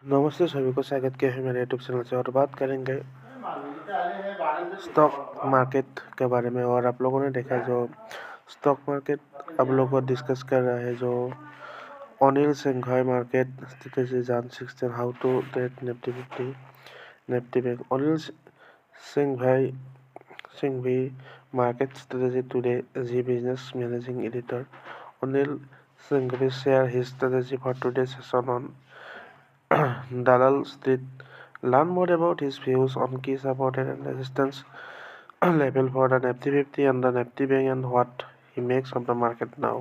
नमस्ते सभी को स्वागत किया है मेरे यूट्यूब चैनल से। और बात करेंगे स्टॉक मार्केट के बारे में। और आप लोगों ने देखा जो स्टॉक मार्केट आप लोगों को डिस्कस कर रहा है जो अनिल सिंघवी मार्केट स्ट्रेटेजी जान 16 how to trade Nifty 50 Nifty bank. Anil Singhvi market strategy today. Zee Business managing editor Anil Singhvi share his strategy for today's session on Dalal Street. Learn more about his views on key support and resistance level for the Nifty50 and the Nifty Bank and what he makes of the market now.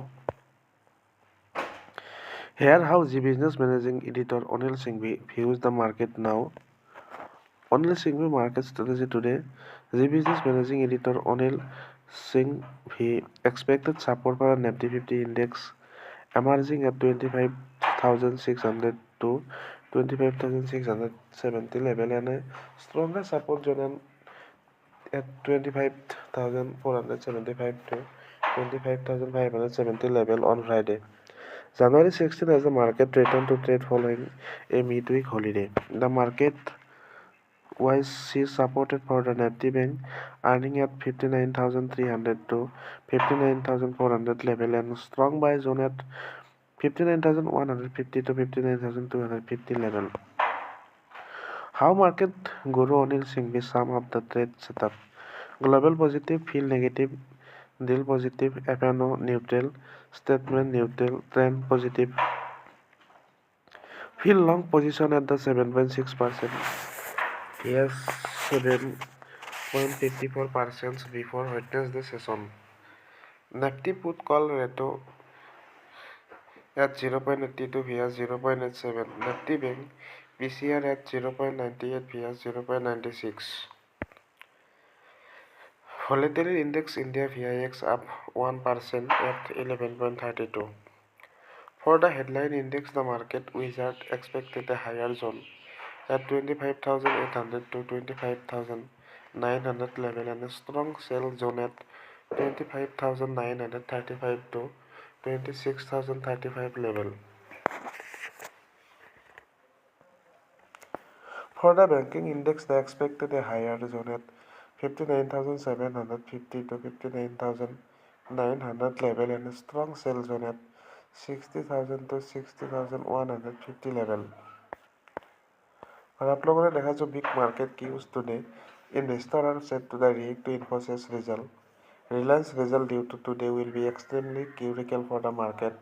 Here how Zee Business managing editor Anil Singhvi views the market now. Anil Singhvi market strategy today. Zee Business managing editor Anil Singhvi expected support for the Nifty50 index emerging at 25,600 to 25,670 level and a stronger support zone at 25,475 to 25,570 level on Friday. January 16 as the market returned to trade following a midweek holiday. The market was supported for the Nifty Bank earning at 59,300 to 59,400 level and strong buy zone at 59,150 to 59,250 level. How market guru Anil Singhvi sum up the trade setup? Global positive, feel negative, deal positive, FNO neutral, statement neutral, trend positive. Feel long position at the 7.6%. Yes, 7.54% before Wednesday session. Nifty put call ratio at 0.82 via 0.87. Nifty Bank PCR at 0.98 via 0.96. Volatility Index India VIX up 1% at 11.32. For the headline index, the market wizard expected a higher zone at 25,800 to 25,900 level and a strong sell zone at 25,935 to 26,035 level. For the banking index, they expected a higher zone at 59,750 to 59,900 level and a strong sell zone at 60,000 to 60,150 level. और आप लोगों ने देखा जो big market की news today investor are set to the react to Infosys result. Reliance result due to today will be extremely critical for the market.